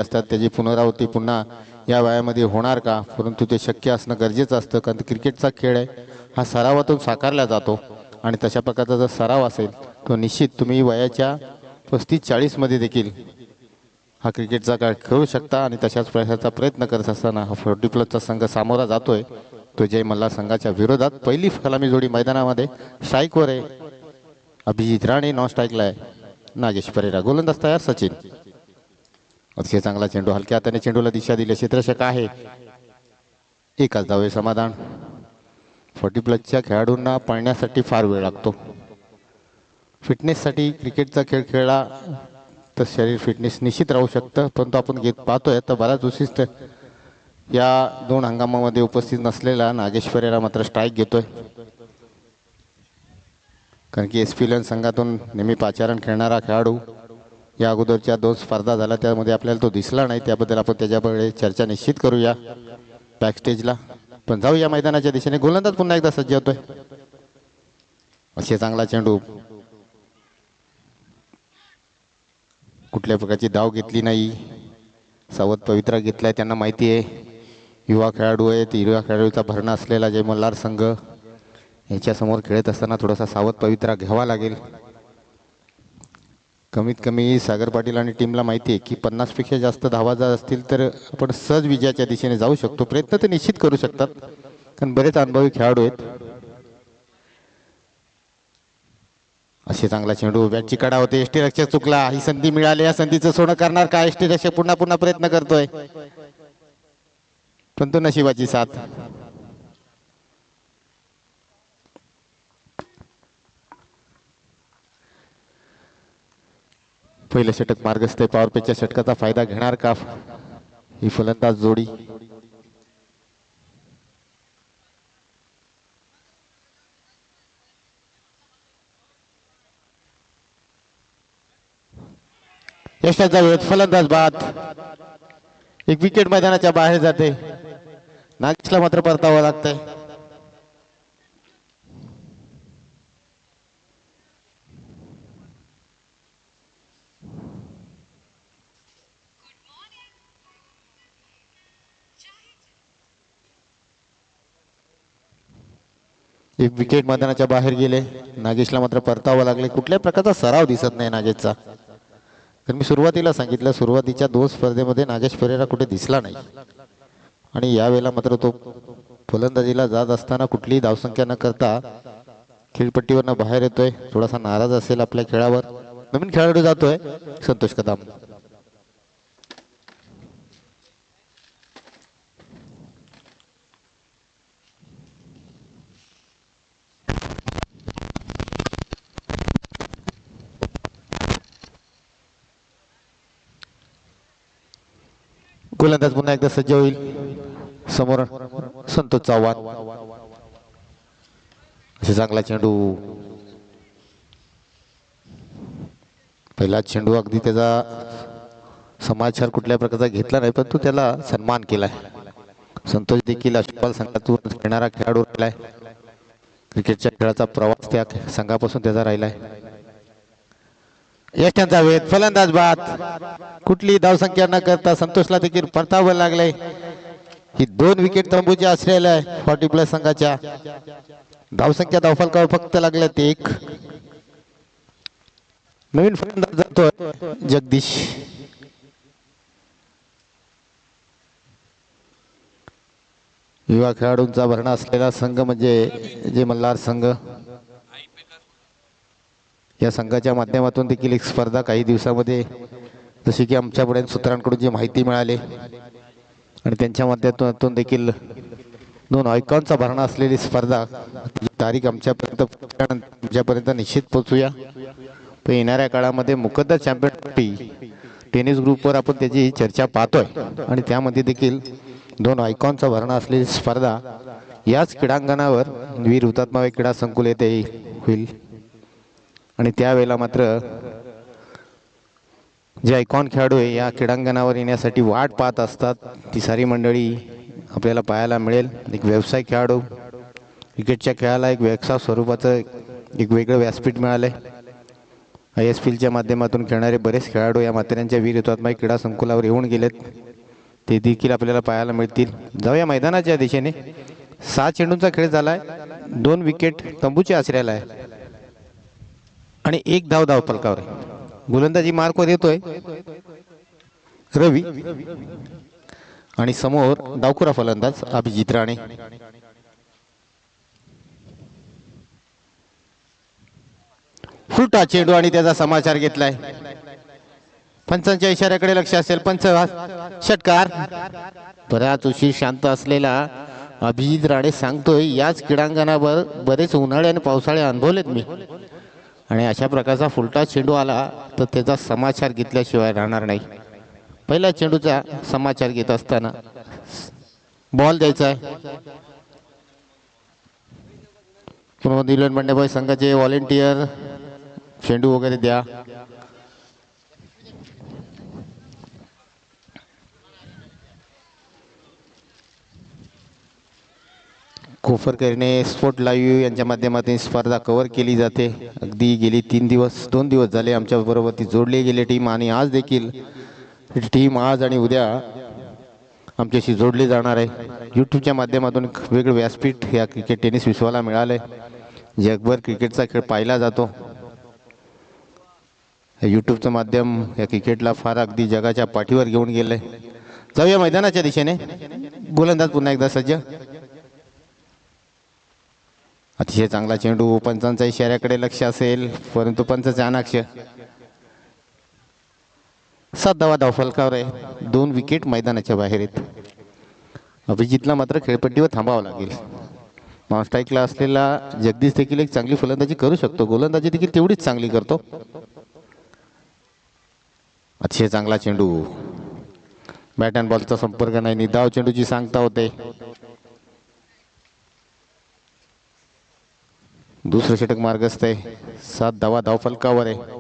असतात त्याची पुनरावृत्ती पुन्हा या वयामध्ये होणार का, परंतु ते शक्य असणं गरजेचं असतं, कारण क्रिकेटचा खेळ आहे हा सरावातून साकारला जातो आणि तशा प्रकारचा जर सराव असेल तो निश्चित तुम्ही वयाच्या 35-40 मध्ये देखील हा क्रिकेटचा खेळ खेळू शकता. आणि तशाच प्रकारचा प्रयत्न करत असताना हा 40+ संघ सामोरा जातोय तो जय मल्हार संघाच्या विरोधात. पहिली फलामी जोडी मैदानामध्ये स्ट्राईकवर आहे अभिजित राणे, नॉन स्ट्राईकला आहे नागेश परेरा. गोलंदाज तयार सचिन. अतिशय चांगला चेंडू, हलक्या हाताने चेंडूला दिशा दिली, क्षेत्ररक्षक आहे, एकाच धावे समाधान. 40+ खेळाडूंना पळण्यासाठी फार वेळ लागतो. फिटनेससाठी क्रिकेटचा खेळ खेळला तर शरीर फिटनेस निश्चित राहू शकतं, परंतु आपण पाहतोय तर बऱ्याच विशिष्ट या 2 हंगामामध्ये उपस्थित नसलेला नागेश परेरा मात्र स्ट्राईक घेतोय, कारण की SP11 संघातून नेहमी पाचारण खेळणारा खेळाडू. या अगोदरच्या 2 स्पर्धा झाल्या त्यामध्ये आपल्याला तो दिसला नाही, त्याबद्दल आपण त्याच्याकडे चर्चा निश्चित करूया बॅकस्टेजला. पण जाऊया मैदानाच्या दिशेने. गोलंदाज पुन्हा एकदा सज्ज होतोय. असे चांगला चेंडू, कुठल्या प्रकारची धाव घेतली नाही. सावध पवित्रा घेतलाय, त्यांना माहिती आहे युवा खेळाडू आहेत, युवा खेळाडूचा भरणा असलेला जय मल्हार संघ याच्यासमोर खेळत असताना थोडासा सावध पवित्रा घ्यावा लागेल. कमीत कमी सागर पाटील आणि टीमला माहिती आहे की 50 पेक्षा जास्त धावा जर असतील तर आपण सहज विजयाच्या दिशेने जाऊ शकतो. प्रयत्न ते निश्चित करू शकतात, कारण बरेच अनुभवी खेळाडू आहेत. असे चांगला चेंडू, बॅटची कडा होते, यष्टीरक्षक चुकला, ही संधी मिळाली, या संधीचं सोनं करणार का यष्टीरक्षक? पुन्हा प्रयत्न करतोय, पण तो नशिबाची साथ. पहिलं षटक मार्गस्थ, पॉवर प्लेच्या षटकाचा फायदा घेणार का ही फलंदाज जोडी? यशाचा वेळ, फलंदाज बाद. एक विकेट मैदानाच्या बाहेर जाते. नागेशला मात्र परतावं लागतंय. एक विकेट मैदानाच्या बाहेर गेले. नागेशला मात्र परतावं लागले. कुठल्या प्रकारचा सराव दिसत नाही नागेशचा. तर मी सुरुवातीला सांगितलं, सुरुवातीच्या 2 स्पर्धेमध्ये नागेश परेरा कुठे दिसला नाही आणि यावेळेला मात्र तो फलंदाजीला जात असताना कुठलीही धावसंख्या न करता खेळपट्टीवरनं बाहेर येतोय. थोडासा नाराज असेल आपल्या खेळावर. नवीन खेळाडू जातोय संतोष कदम. गोलंदाज पुन्हा एकदा सज्ज होईल. समोर संतोष चव्हाण. असे चांगला चेंडू, पहिला चेंडू अगदी त्याचा समाचार कुठल्या प्रकारचा घेतला नाही, परंतु त्याला सन्मान केलाय. संतोष देखील अष्टपाल संघातून खेळणारा खेळाडू राहिलाय. क्रिकेटच्या खेळाचा प्रवास त्या संघापासून त्याचा राहिलाय. यष्टांचा वेध, फलंदाज बाद. कुठली धावसंख्या न करता संतोषला देखील परतावं लागले. ही 2 विकेट तंबूच्या असलेल्या 40+ संघाच्या धावसंख्या धावफलकावर फक्त लागल्यात 1. नवीन फलंदाज जातोय जगदीश. युवा खेळाडूंचा भरणा असलेला संघ म्हणजे जय मल्हार संघ. या संघाच्या माध्यमातून देखील एक स्पर्धा काही दिवसामध्ये, जशी की आमच्याकडे सूत्रांकडून जी माहिती मिळाली आणि त्यांच्या माध्यमातून देखील 2 आयकॉनचा भरणा असलेली स्पर्धा तारीख आमच्यापर्यंत निश्चित पोहोचूया. पण येणाऱ्या काळामध्ये मुकद्दर चॅम्पियन टेनिस ग्रुपवर आपण त्याची चर्चा पाहतोय आणि त्यामध्ये देखील 2 आयकॉनचा भरणा असलेली स्पर्धा याच क्रीडांगणावर वीर हुतात्मा क्रीडा संकुल येथे होईल. आणि त्यावेळेला मात्र जे आयकॉन खेळाडू आहे या क्रीडांगणावर येण्यासाठी वाट पाहत असतात ती सारी मंडळी आपल्याला पाहायला मिळेल. एक व्यवसाय खेळाडू, क्रिकेटच्या खेळाला एक व्यवसाय स्वरूपाचं एक वेगळं व्यासपीठ मिळालंय ISPLच्या माध्यमातून खेळणारे बरेच खेळाडू या माथेऱ्यांच्या वीर हुतात्मा क्रीडा संकुलावर येऊन गेलेत, ते देखील आपल्याला पाहायला मिळतील. जाऊया मैदानाच्या दिशेने. 6 चेंडूंचा खेळ झालाय, 2 विकेट तंबूच्या आश्रयाला आहे आणि 1 धाव धावफलकावर आहे. गोलंदाजी मार्कवर येतोय रवी आणि समोर डावखुरा फलंदाज अभिजित राणे. फुलटा चेंडू आणि त्याचा समाचार घेतलाय. पंचांच्या इशाऱ्याकडे लक्ष असेल. पंच षटकार. बराच उशीर शांत असलेला अभिजित राणे सांगतोय, याच क्रीडांगणावर बरेच उन्हाळे आणि पावसाळे अनुभवलेत मी, आणि अशा प्रकारचा फुलटा चेंडू आला तर त्याचा समाचार घेतल्याशिवाय राहणार नाही. पहिल्या चेंडूचा समाचार घेत असताना बॉल द्यायचा आहे. दिलन बंडेबाई संघाचे व्हॉलेंटियर चेंडू वगैरे द्या. कोफरकरने स्पोर्ट लाईव्ह यांच्या माध्यमातून स्पर्धा कव्हर केली जाते. अगदी गेली 2 दिवस झाले आमच्या बरोबर ती जोडली गेली टीम, आणि आज देखील टीम आज आणि उद्या आमच्याशी जोडली जाणार आहे. यूट्यूबच्या माध्यमातून वेगळं व्यासपीठ या क्रिकेट टेनिस विश्वाला मिळालंय. जगभर क्रिकेटचा खेळ पाहिला जातो. यूट्यूबचं माध्यम या क्रिकेटला फार अगदी जगाच्या पाठीवर घेऊन गेलंय. जाऊया मैदानाच्या दिशेने. गोलंदाज पुन्हा एकदा सज्ज. अतिशय चांगला चेंडू. पंचांच्या इशाऱ्याकडे लक्ष असेल, परंतु पंच चाणाक्ष. 7 धावा धावफलकावर आहे. 2 विकेट मैदानाच्या बाहेर आहेत. अभिजितला मात्र खेळपट्टीवर थांबावं लागेल. नॉनस्ट्राईकला असलेला जगदीश देखील एक चांगली फलंदाजी करू शकतो. गोलंदाजी देखील तेवढीच चांगली करतो. अतिशय चांगला चेंडू. बॅट अँड बॉलचा संपर्क नाही. निधाव चेंडूची सांगता होते. दुसरं षटक मार्गस्थ आहे. 7 धावा धावफलकावर आहे.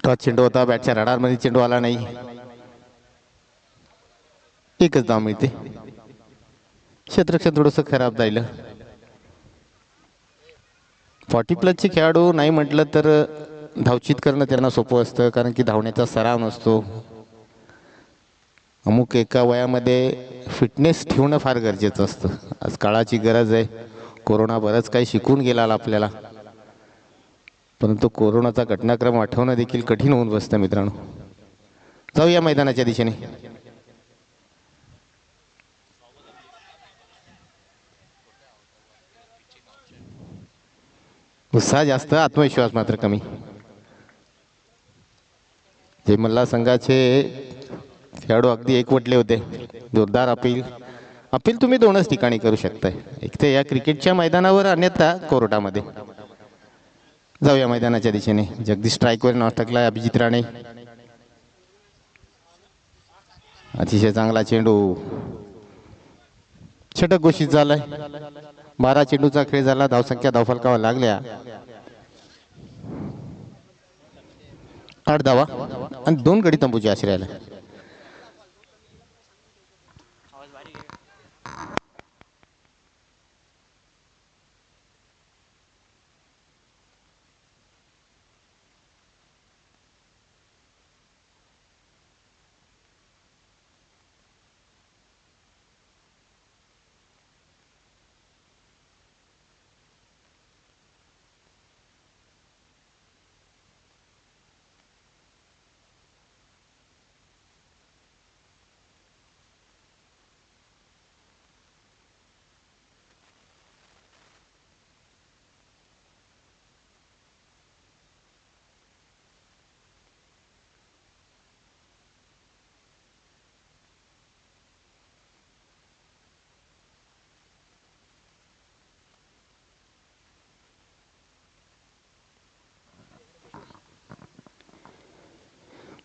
टॉस चेंडू होता. बॅटच्या रडारमध्ये चेंडू आला नाही. एकच धाव मिळते. क्षेत्ररक्षण थोडंसं खराब राहिलं. 40+ खेळाडू नाही म्हटलं तर धावचित करणं त्यांना सोपं असतं, कारण की धावण्याचा सराव नसतो. अमुक एका वयामध्ये फिटनेस ठेवणं फार गरजेचं असतं. आज काळाची गरज आहे. कोरोना बरंच काही शिकून गेला आपल्याला, परंतु कोरोनाचा घटनाक्रम आठवणं देखील कठीण होऊन बसतं मित्रांनो. जाऊया मैदानाच्या दिशेने. उत्साह जास्त, आत्मविश्वास मात्र कमी. जे मल्ला संघाचे खेळाडू अगदी एकवटले होते. जोरदार अपील तुम्ही 2च ठिकाणी करू शकताय, एक तर या क्रिकेटच्या मैदानावर, अन्यथा कोर्टामध्ये. जाऊया मैदानाच्या दिशेने. जगदीश स्ट्राईकवर नाटकला अभिजित राणे. अतिशय चांगला चेंडू. षटक घोषित झालाय. 12 चेंडूचा खेळ झाला. धावसंख्या धावफलकावर लागल्या 8 धावा आणि 2 गडी तंबूच्या आश्रयाला.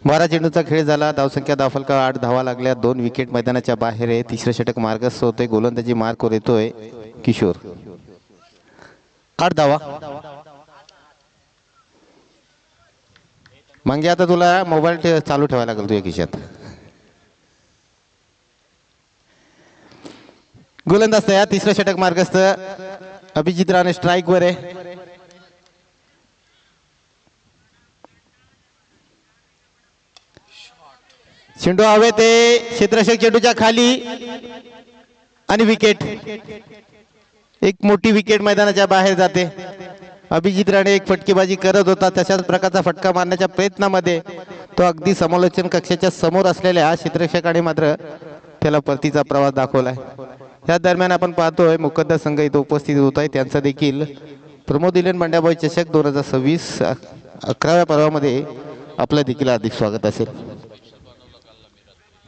बारा चेंडूचा खेळ झाला. धावसंख्या धावफलका 8 धावा लागल्या. 2 विकेट मैदानाच्या बाहेर आहे. तिसरं षटक मार्गस्थ होते. गोलंदाजी मार्कवर येतोय किशोर. 8 धावा. मागे आता तुला मोबाईल चालू ठेवायला लागेल तुझ्या खिशात. गोलंदाज तयार. तिसरं षटक मार्गस्थ. अभिजित राणे स्ट्राईक वर आहे. चेंडू हवे ते क्षेत्ररक्षक चेंडूच्या खाली आणि विकेट. एक मोठी विकेट मैदानाच्या बाहेर जाते. अभिजित राणे एक फटकेबाजी करत होता. तशाच प्रकारचा फटका मारण्याच्या प्रयत्नामध्ये तो अगदी समालोचन कक्षाच्या समोर असलेल्या क्षेत्ररक्षकाने मात्र त्याला परतीचा प्रवास दाखवलाय. या दरम्यान आपण पाहतोय मुकद्दर संघ इथे उपस्थित होत आहे. त्यांचा देखील प्रमोद इलेन बंड्याभाई चषक 2026 11व्या पर्वामध्ये आपलं देखील हार्दिक स्वागत असेल.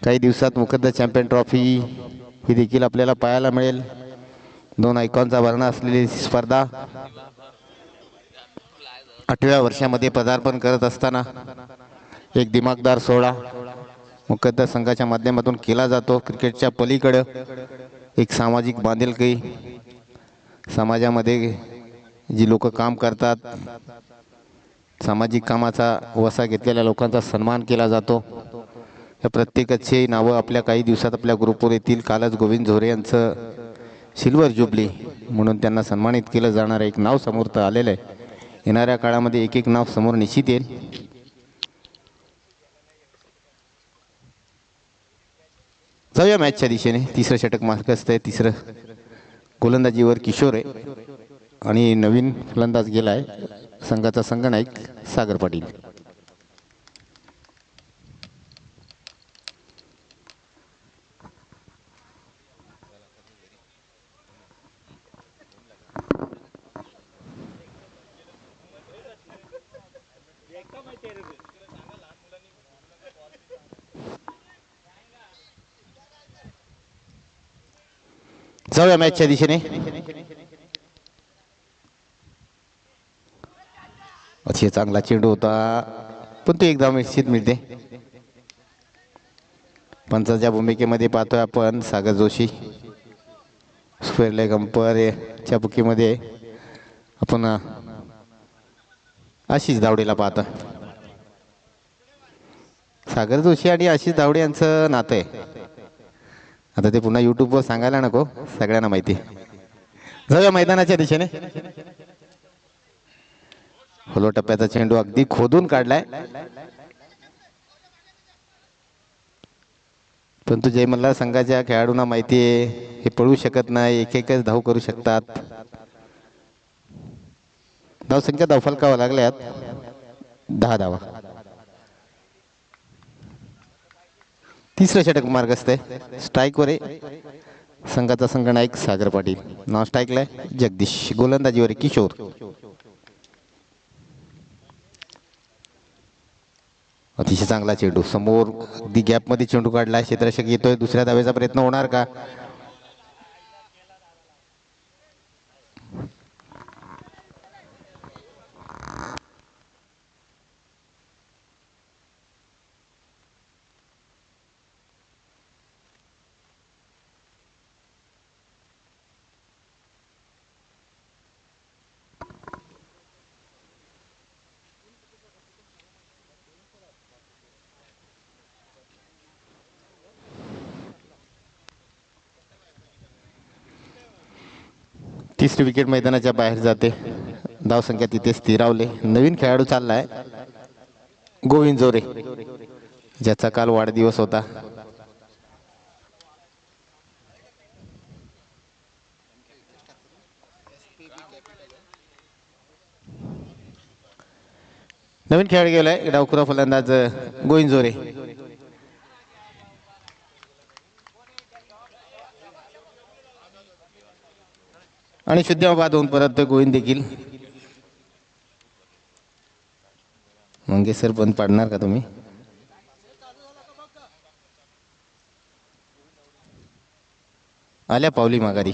काही दिवसात मुकद्दर चॅम्पियन ट्रॉफी ही देखील आपल्याला पाहायला मिळेल. 2 आयकॉनचा भरणा असलेली स्पर्धा 8व्या वर्षामध्ये पदार्पण करत असताना एक दिमागदार सोहळा मुकद्दर संघाच्या माध्यमातून केला जातो. क्रिकेटच्या पलीकडे एक सामाजिक बांधिलकी, समाजामध्ये जी लोक काम करतात, सामाजिक कामाचा वसा घेतलेल्या लोकांचा सन्मान केला जातो. या प्रत्येकाची नावं आपल्या काही दिवसात आपल्या ग्रुपवर येतील. कालच गोविंद झोरे यांचं सिल्वर जुबली म्हणून त्यांना सन्मानित केलं जाणार. एक नाव समोर तर आलेलं आहे. येणाऱ्या काळामध्ये एक नाव समोर निश्चित येईल. जाऊया मॅचच्या दिशेने. तिसरं षटक मार्गस्थ आहे. तिसरं गोलंदाजीवर किशोर आहे आणि नवीन फलंदाज गेलाय संघाचा संघनायक सागर पाटील. जाऊया मॅचच्या दिशेने. अतिशय चांगला चेंडू होता पण तो एकदा निश्चित मिळते. पंचाच्या भूमिकेमध्ये पाहतोय आपण सागर जोशी. स्क्वेअर लेग अंपायरच्या भूमिकेमध्ये आपण आशिष धावडेला पाहतो. सागर जोशी आणि आशिष धावडे यांचं नातं आहे. आता ते पुन्हा युट्यूबवर सांगायला नको, सगळ्यांना माहिती. जाऊया मैदानाच्या दिशेने. खोलो टप्प्याचा चेंडू अगदी खोदून काढलाय. परंतु जय मल्हार संघाच्या खेळाडूंना माहिती आहे हे पळू शकत नाही, एक एकच धाव करू शकतात. धावसंख्या धावफलकावा लागल्यात 10 धावा. तिसरं षटक मार्गस्थ आहे. स्ट्राईक वर आहे संघाचा संघनायक सागर पाटील. नॉन स्ट्राईकला जगदीश. गोलंदाजीवर किशोर. अतिशय चांगला चेंडू समोर अगदी गॅप मध्ये चेंडू काढला. क्षेत्ररक्षक येतोय. दुसऱ्या धावेचा प्रयत्न होणार का? तिसरी विकेट मैदानाच्या बाहेर जाते. धावसंख्या तिथे स्थिरावले. नवीन खेळाडू चाललाय गोविंद जोरे, ज्याचा काल वाढदिवस होता. नवीन खेळाडू गेलाय डावखुरा फलंदाज गोविंद जोरे. आणि शुद्ध बाद होऊन परत गोविंद देखील. मंगे सर बंद पाडणार का तुम्ही? आल्या पावली माघारी.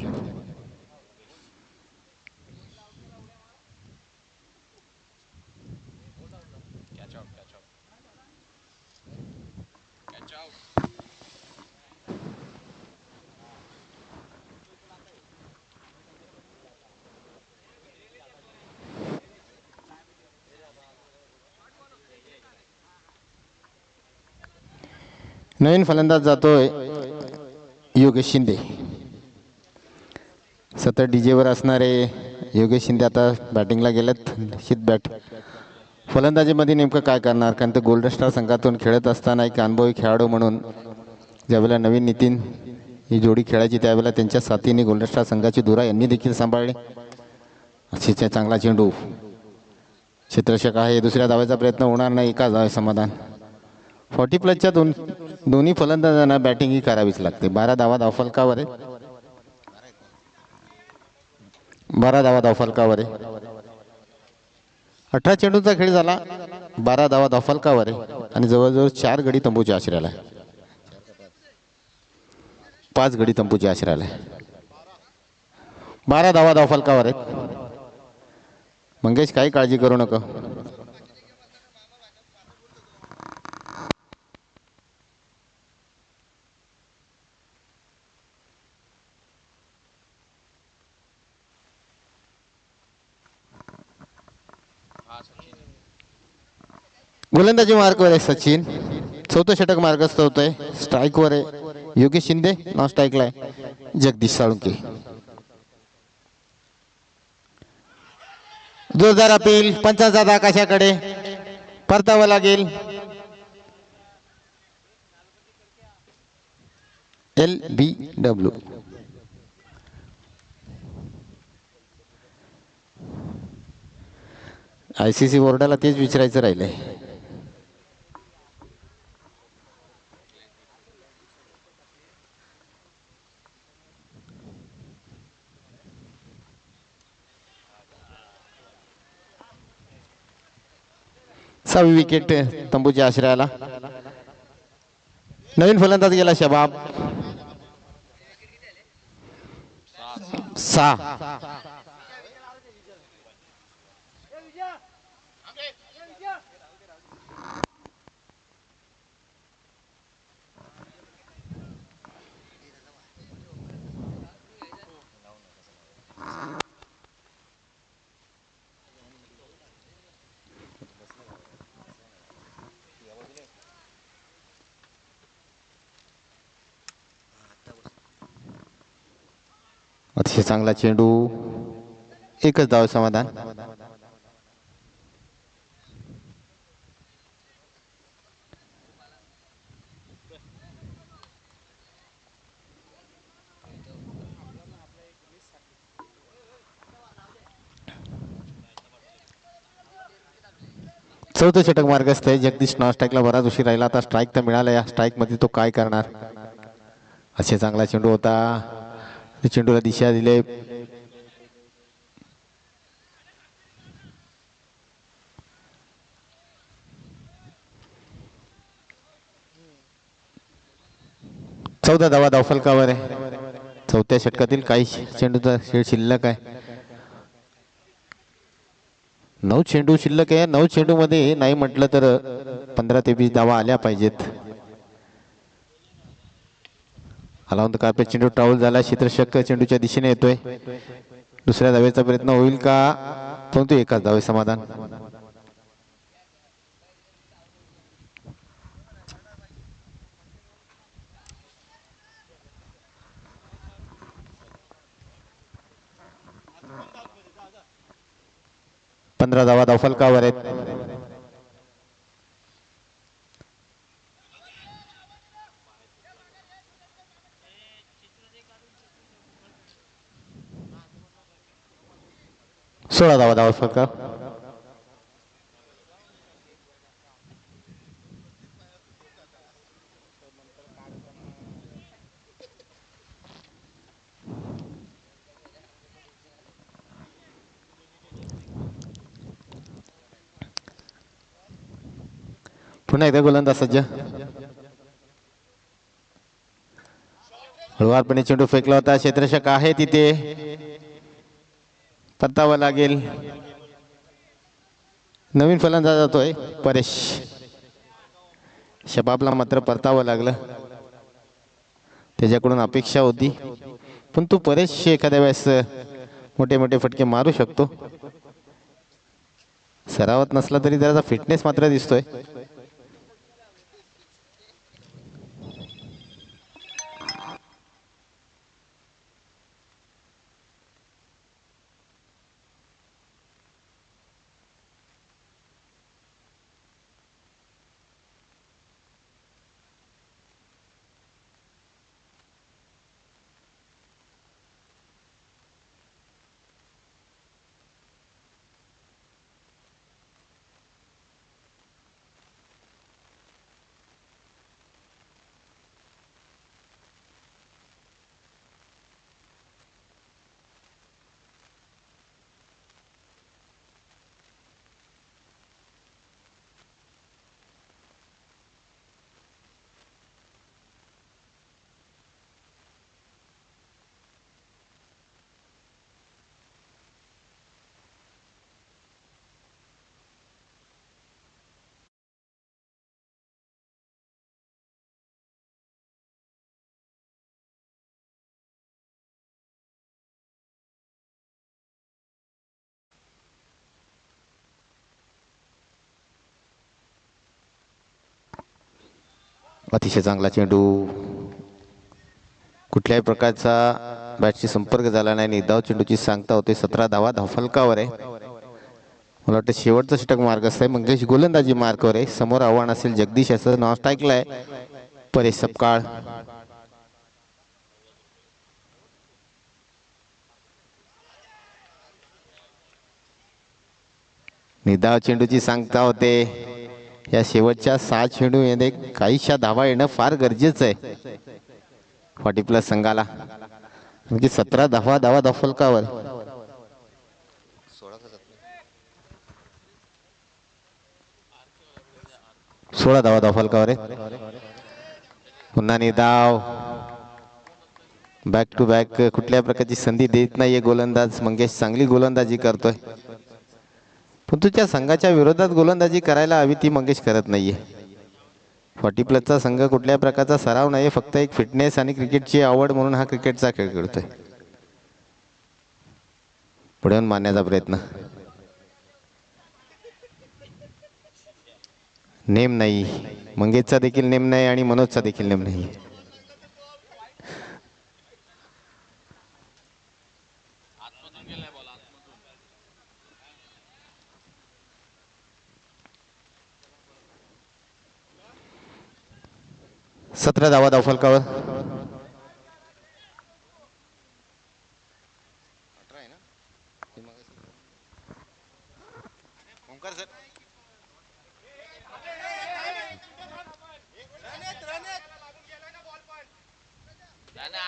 नवीन फलंदाज जातोय योगेश शिंदे. सतत डीजेवर असणारे योगेश शिंदे आता बॅटिंगला गेलेत. निश्चित बॅट फलंदाजीमध्ये नेमकं काय करणार, कारण ते गोल्डन स्टार संघातून खेळत असताना एक अनुभवी खेळाडू म्हणून ज्यावेळेला नवीन नितीन ही जोडी खेळायची त्यावेळेला त्यांच्या साथीने गोल्डन स्टार संघाची धुरा यांनी देखील सांभाळली. अतिशय चांगला चेंडू, क्षेत्ररक्षक आहे, दुसऱ्या धावेचा प्रयत्न होणार नाही, एका धावे समाधान. 40+ दोन्ही फलंदाजांना बॅटिंग ही करावीच लागते. 12 धावा धावफलकावर आहे, 12 धावा धावफलकावर आहे. 18 चेंडूचा खेळ झाला, 12 धावा धावफलकावर आहे आणि जवळजवळ 4 गडी तंबूच्या आश्रयाला आहे, 5 गडी तंबूच्या आश्रयाला आहे. 12 धावा धावफलकावर आहेत. मंगेश काही काळजी करू नका. गोलंदाजी मार्कवर आहे सचिन. चौथं षटक मार्गस्थ होतोय. स्ट्राईकवर आहे योगेश शिंदे, नॉन स्ट्राईकला आहे जगदीश साळुंके. जोरदार अपील, पंचाचा आकाशाकडे परतावं लागेल. LBW. ICC बोर्डाला तेच विचारायचं राहिलंय. सहावी विकेट तंबूच्या आश्रयाला. नवीन फलंदाज गेला शबाब. 6. अतिशय चांगला चेंडू, एकच धाव समाधान. चौथं षटक मार्गस्थ आहे. जगदीश नॉन स्ट्राईकला बराच उशीर राहिला, आता स्ट्राईक तर मिळाला. या स्ट्राईक मध्ये तो काय करणार. असे चांगला चेंडू होता, चेंडूला दिशा दिले. चौदा धावा धावफलकावर आहे. चौथ्या षटकातील काही चेंडूचा खेळ शिल्लक आहे. 9 चेंडू शिल्लक आहे. 9 चेंडू मध्ये नाही म्हटलं तर 15 ते 20 धावा आल्या पाहिजेत. हलावून कार्पेट चेंडू ट्राउल झाला. क्षेत्ररक्षक चेंडूच्या दिशेने येतोय. दुसऱ्या धावेचा प्रयत्न होईल का, परंतु एकाच धावे समाधान. पंधरा धावा धावफलकावर आहेत. सोळा धावा धावफलकावर. पुन्हा एकदा गोलंदाज सज्ज. हळुवारपणे चेंडू फेकला होता. क्षेत्ररक्षक आहे तिथे, परतावा लागेल. नवीन फलंदाज जातोय परेश. शबाबला मात्र परतावं लागलं. त्याच्याकडून अपेक्षा होती, पण तू परेश एखाद्या वेळेस मोठे मोठे फटके मारू शकतो. सरावात नसला तरी त्याचा फिटनेस मात्र दिसतोय. अतिशय चांगला चेंडू, कुठल्याही प्रकारचा बॅटशी संपर्क झाला नाही आणि धाव चेंडूची सांगता होते. 17 धावा धावफलकावर आहे. मला वाटतं शेवटचा षटक मार्ग असतंय. मंगेश गोलंदाजी मार्कवर आहे. समोर आव्हान असेल जगदीश याचं नाव ऐकलंय. परेश सपकाळ, निधाव चेंडूची सांगता होते. या शेवटच्या 6 चेंडू येणे काहीशा धावा येणं फार गरजेचं आहे 40+ संघाला. म्हणजे 17 धावा धावफलकावर. 16 धावा धावफलकावर आहे. पुन्हा निधाव, बॅक टू बॅक. कुठल्या प्रकारची संधी देत नाहीये गोलंदाज मंगेश. चांगली गोलंदाजी करतोय, पण तुझ्या संघाच्या विरोधात गोलंदाजी करायला हवी ती मंगेश करत नाहीये. 40+ संघ कुठल्या प्रकारचा सराव नाही, फक्त एक फिटनेस आणि क्रिकेटची आवड म्हणून हा क्रिकेटचा खेळ खेळतोय. पुढे मारण्याचा प्रयत्न, नेम नाही. मंगेशचा देखील नेम नाही आणि मनोजचा देखील नेम नाही. सतरा धावा धावफलकावर.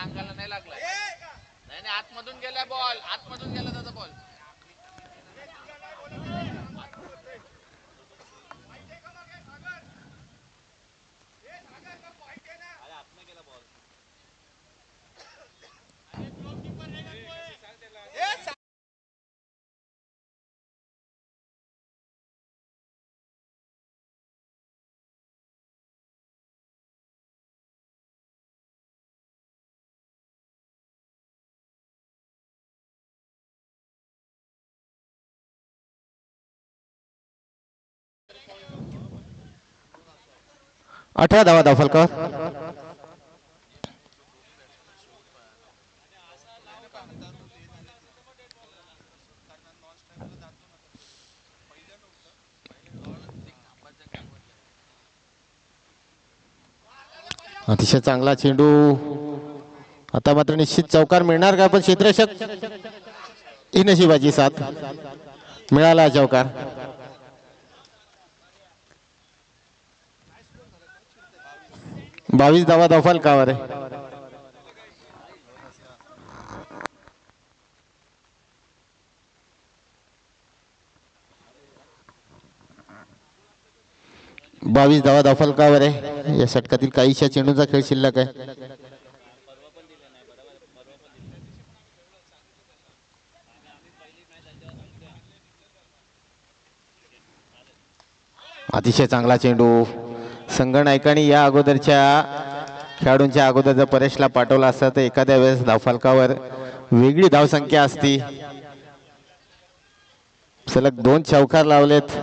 अंगाला नाही लागला. नाही आतमधून गेला बॉल, आतमधून गेला त्याचा बॉल. अठरा धावा धावफलकावर. अतिशय चांगला चेंडू. आता मात्र निश्चित चौकार मिळणार का? पण क्षेत्ररक्षक ही नशिबाची साथ, मिळाला चौकार. 22 धावा धावफलकावर आहे. बावीस धावा धावफलकावर आहे. या षटकातील काहीशा चेंडूचा खेळ शिल्लक आहे. अतिशय चांगला चेंडू. संघनायकांनी या अगोदरच्या खेळाडूंच्या अगोदर जर परेशला पाठवला असता तर एखाद्या वेळेस धावफलकावर वेगळी धावसंख्या असती. सलग 2 चौकार लावलेत.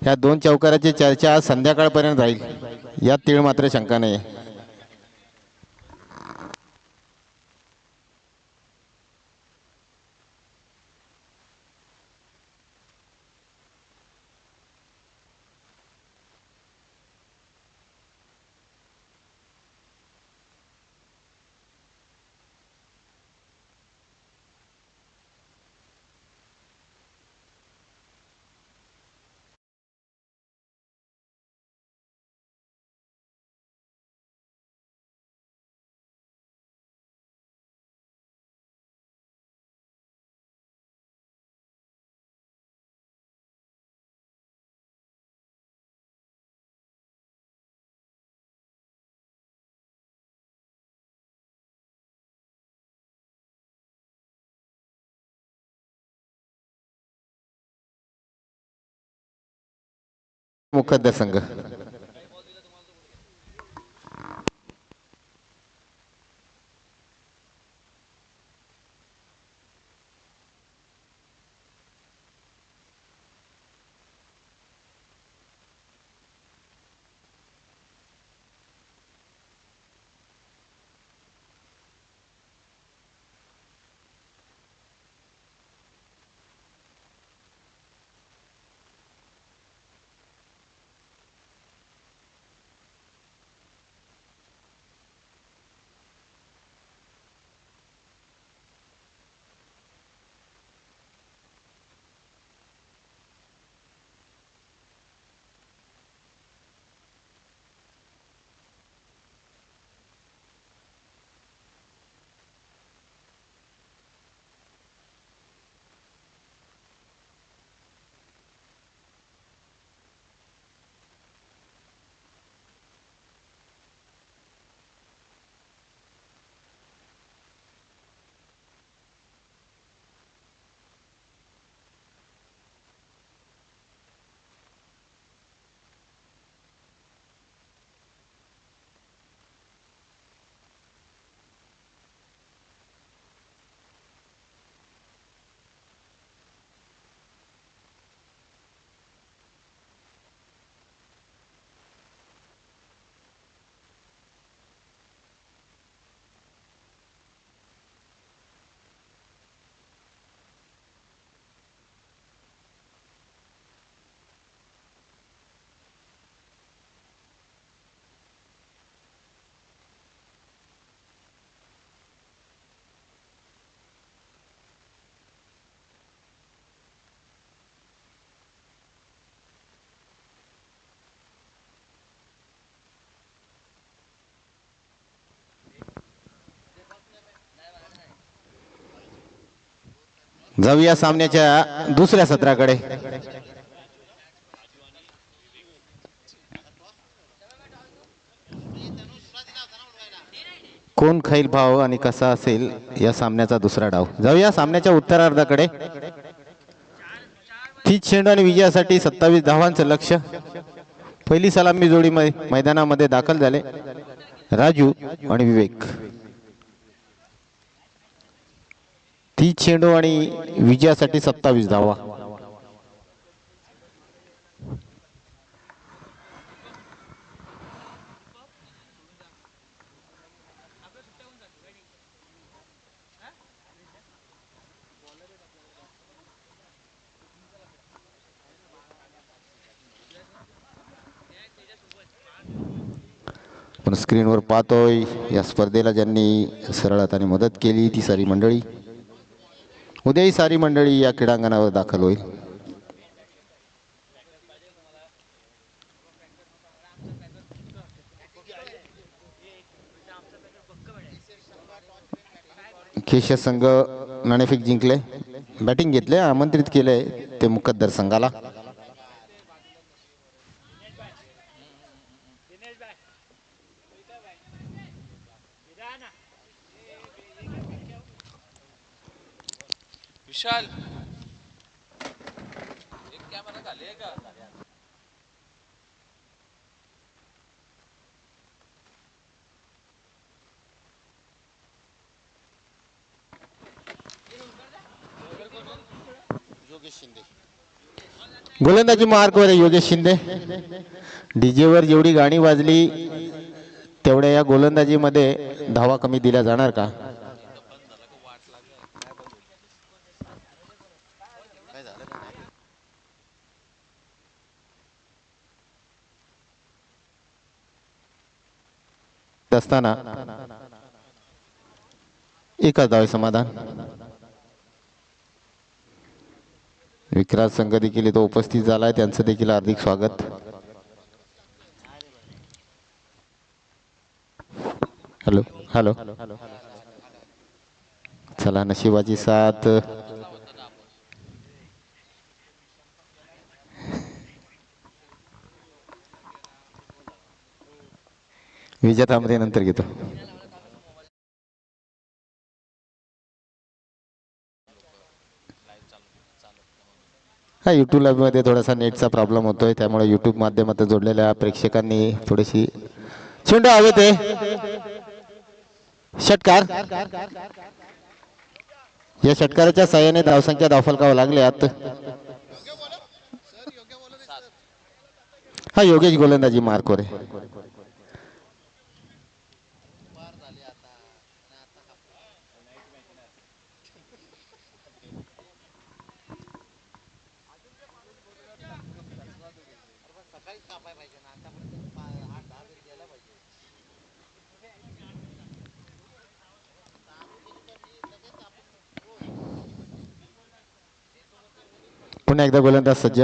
ह्या 2 चौकाराची चर्चा संध्याकाळपर्यंत राहील यात तीळ मात्र शंका नाही. मुखद्दर संघ जाऊया सामन्याच्या दुसऱ्या सत्राकडे. कोण खाईल भाव आणि कसा असेल या सामन्याचा दुसरा डाव. जाऊया सामन्याच्या उत्तरार्धाकडे. 30 चेंडू आणि विजयासाठी 27 धावांचं लक्ष. पहिली सलामी जोडी मैदानामध्ये दाखल झाले राजू आणि विवेक. 30 चेंडू आणि विजयासाठी 27 धावा. पण स्क्रीनवर पाहतोय या स्पर्धेला ज्यांनी सरळ हाताने मदत केली ती सारी मंडळी. उद्याही सारी मंडळी या क्रीडांगणावर दाखल होईल. केश संघ नाणेफेक जिंकले, बॅटिंग घेतले, आमंत्रित केले ते मुकद्दर संघाला. विशाल एक कॅमेरा खाली आहे का? गोलंदाजी मार्कवर योगेश शिंदे. डीजेवर जेवढी गाणी वाजली तेवढ्या या गोलंदाजीमध्ये धावा कमी दिल्या जाणार का? असताना एकच धावे समाधान. विक्रांत संघ देखील इथं उपस्थित झालाय, त्यांचं देखील हार्दिक स्वागत. Hello hello. चला नशिबाची साथ. विजय तांबरे नंतर घेतो. हा युट्यूब लाईव्ह मध्ये थोडासा नेटचा प्रॉब्लेम होतोय, त्यामुळे युट्यूब माध्यमातून जोडलेल्या प्रेक्षकांनी थोडीशी चेंडू हवेत आहे. षटकार. या षटकाराच्या साहाय्याने धावसंख्या धावफलकावर लागल्यात. हा योगेश गोलंदाजी मार्कवर आहे. पुन्हा एकदा गोलंदाज सज्ज.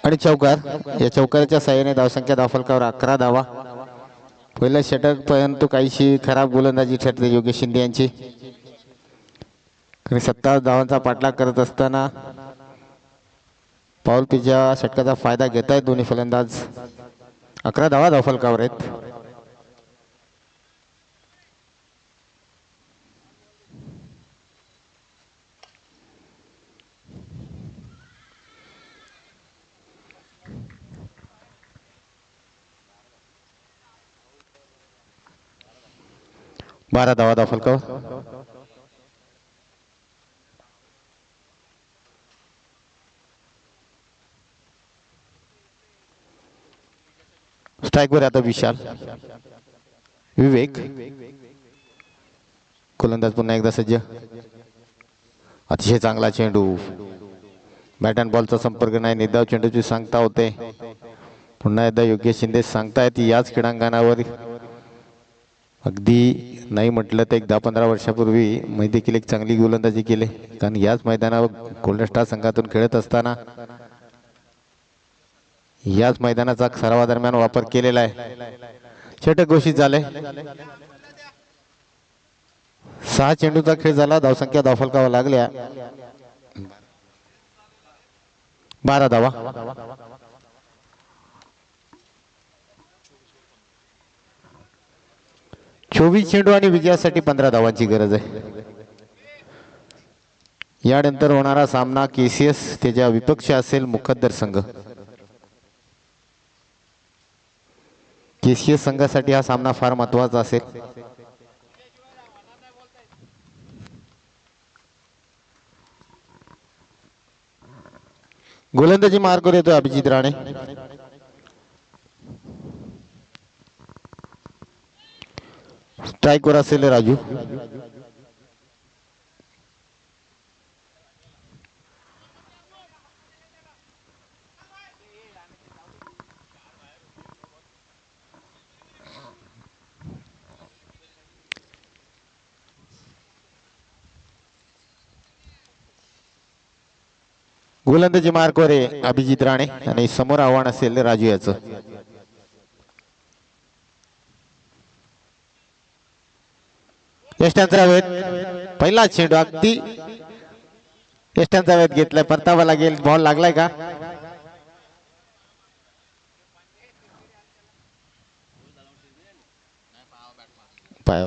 आणि चौकार. या चौकाराच्या साहाय्याने धावसंख्या धावफलकावर 11 धावा. पहिलं षटक परंतु काहीशी खराब गोलंदाजी ठरते योगेश शिंदे यांची. 27 धावांचा पाठलाग करत असताना पाऊल पिच्या षटकाचा फायदा घेत आहेत दोन्ही फलंदाज. 11 धावा धावफलकावर आहेत. बारा धावा धावफलकावर. स्ट्राईकवर आता विशाल. विवेक. गोलंदाज पुन्हा एकदा सज्ज. अतिशय चांगला चेंडू. बॅट अँड बॉलचा संपर्क नाही, निर्धाव चेंडूची सांगता होते. पुन्हा एकदा योगेश शिंदे सांगतायत याच क्रीडांगणावर. अगदी नाही म्हटलं तर 10-15 वर्षापूर्वी मी देखील एक चांगली गोलंदाजी केली, कारण याच मैदानावर गोल्डन स्टार संघातून खेळत असताना याच मैदानाचा सरावादरम्यान वापर केलेला आहे. षटक घोषित झाले. 6 चेंडूचा खेळ झाला. धावसंख्या धावफलकावर लागल्या 12 धावा. 24 चेंडू आणि विजयासाठी 15 धावांची गरज आहे. यानंतर होणारा सामना केसीएस त्याच्या विपक्ष असेल मुखद्दर संघ. केसीएस संघासाठी हा सामना फार महत्वाचा असेल. गोलंदाजी मार्गावर येतोय अभिजित राणे. स्ट्राईकवर असेल राजू. गोलंदाजी मार्गावर आहे अभिजित राणे आणि समोर आव्हान असेल राजू याचं. यष्टांचा वेध पहिला चेंडू अगदी यष्टांचा वेध घेतलाय. परतावा लागेल. बॉल लागलाय का? पाय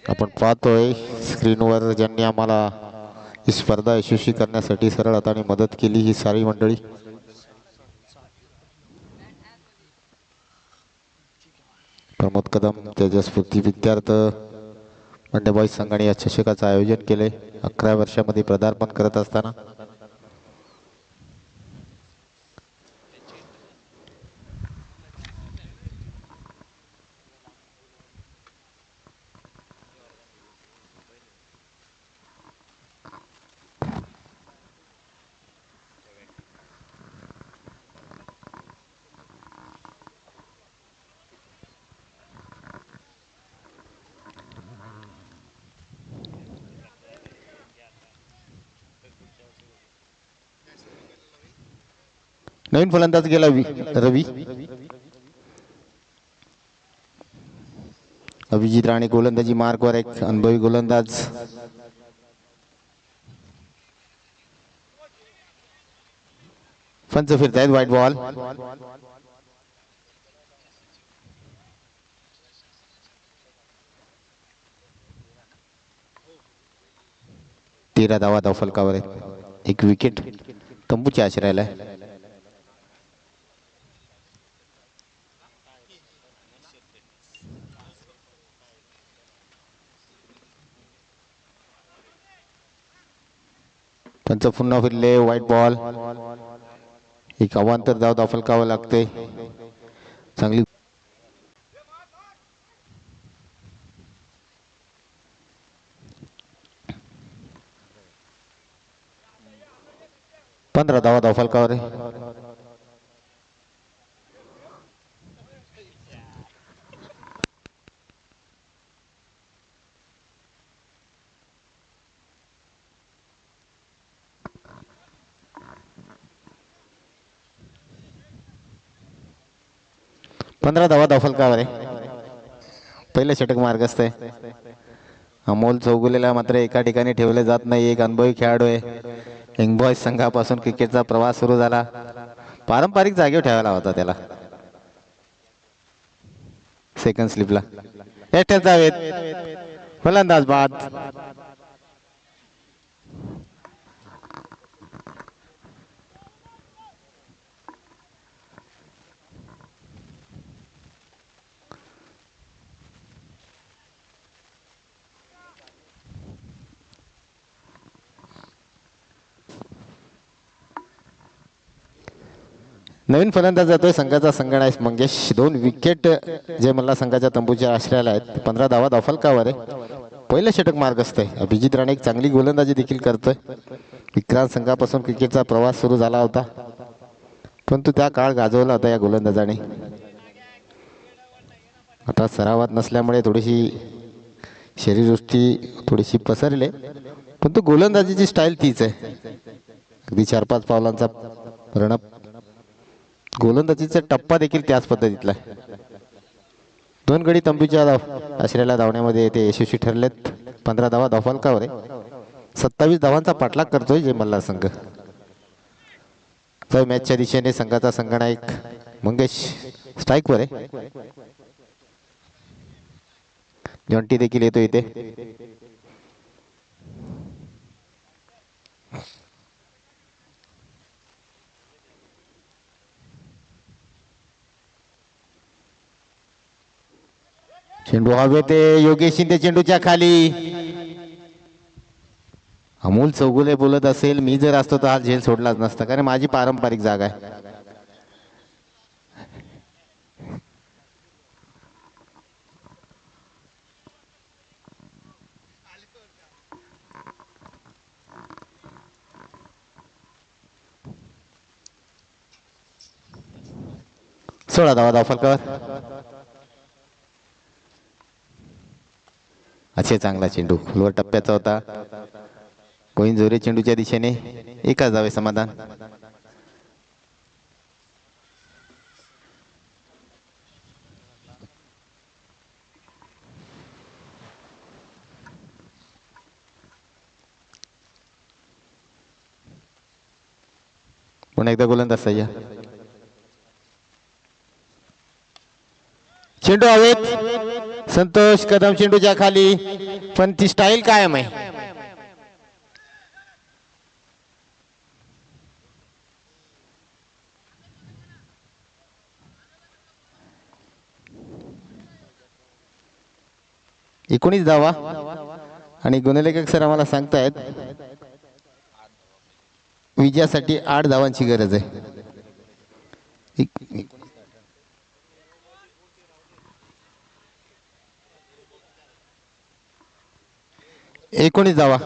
आपण पाहतोय स्क्रीनवर ज्यांनी आम्हाला ही स्पर्धा यशस्वी करण्यासाठी सरळ हाताने मदत केली ही सारी मंडळी. प्रमोद कदम त्याच्या स्फूर्ती विद्यार्थ मंडळबाई संघाने या चषकाचं आयोजन केले 11 वर्षामध्ये पदार्पण करत असताना. नवीन फलंदाज गेला रवी. अभिजित राणे गोलंदाजी मार्कवर एक अनुभवी गोलंदाज. पंच फिरतायत. वाईट बॉल. तेरा धावा धावफलकावर आहेत. एक विकेट तंबूच्या आश्रयाला आहे. त्यांचं पुन्हा फिरले. वाईट बॉल. एक अवांतर धाव धावफलकावर लागते. चांगली 15 धावा धावफलकावर आहे. 15 धावा धावफलकावर आहे. पहिलं षटक मार्गस्थ आहे. अमोल चौगुलेला मात्र एका ठिकाणी ठेवले जात नाही. एक अनुभवी खेळाडू आहे. यंग बॉयज संघापासून क्रिकेटचा प्रवास सुरू झाला. पारंपरिक जागेवर ठेवायला होता त्याला. सेकंड स्लिपला एकट्याच धावेत. फलंदाज बाद. नवीन फलंदाज जातोय संघाचा संगणक मंगेश. 2 विकेट जे मला संघाच्या तंबूच्या आश्रयाला आहेत. 15 धावा धावफलकावर आहे. पहिलं षटक मार्गस्थ आहे. अभिजित राणे एक चांगली गोलंदाजी देखील करतोय. विक्रांत संघापासून क्रिकेटचा प्रवास सुरू झाला होता, परंतु त्या काळ गाजवला होता या गोलंदाजाने. आता सरावात नसल्यामुळे थोडीशी शरीरयष्टी थोडीशी पसरले, पण तो गोलंदाजीची स्टाईल तीच आहे. अगदी 4-5 पावलांचा रणप. गोलंदाजीचा टप्पा देखील त्याच पद्धतीतला आहे. 2 गडी तंबूच्या आश्रयाला धावण्यामध्ये ते यशस्वी ठरलेत. 15 धावा धावफलकावर आहे. 27 धावांचा पाठलाग करतोय जय मल्हार संघ. तर मॅचच्या दिशेने संघाचा संघनायक मंगेश स्ट्राईकवर आहे. जॉन्टी देखील येतो इथे. चेंडू हवेत. योगेश शिंदे चेंडूच्या खाली. अमोल चौगुले बोलत असेल, मी जर असतो तर आज झेल सोडलाच नसता, कारण माझी पारंपरिक जागा आहे. सोळा धावा धावफलकावर. असे चांगला चेंडू खोलवर टप्प्याचा होता. कोईन जोरे चेंडूच्या दिशेने. एकाच धावे समाधान. पुन्हा एकदा गोलंदाज सय्या. चेंडू हवेत. संतोष कदम चेंडूच्या खाली, पण ती स्टाईल कायम आहे. एकोणीस धावा आणि गुणलेखक सर आम्हाला सांगतायत विजयासाठी 8 धावांची गरज आहे. 19 धावा.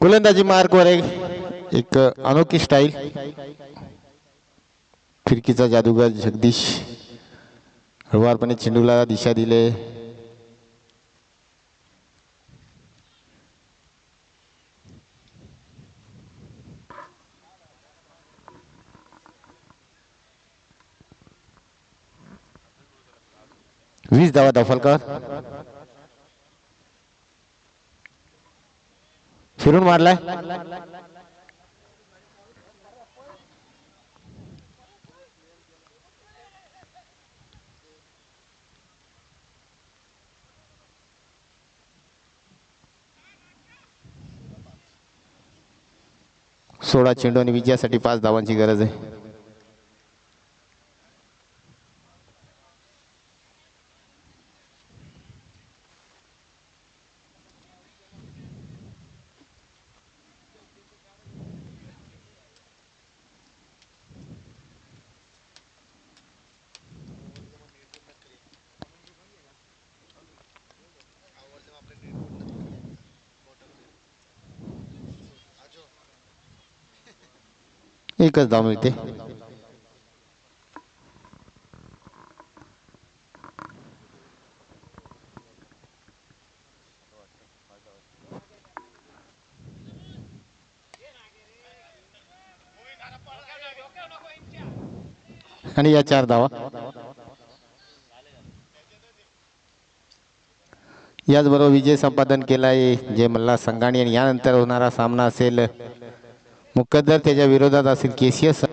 गोलंदाजी मार्कवर एक अनोखी स्टाईल. फिरकीचा जादूगार जगदीश हळुवारपणे चेंडूला दिशा दिले. वीस धावा धावफलकावर. फिरून मारलाय. सोळा चेंडू आणि विजयासाठी 5 धावांची गरज आहे. एकच धाव मिळते. आणि या 4 धावा. याचबरोबर विजय संपादन केला आहे जय मल्हार संघाने. आणि यानंतर होणारा सामना असेल मुकद्दर त्याच्या विरोधात असेल KCS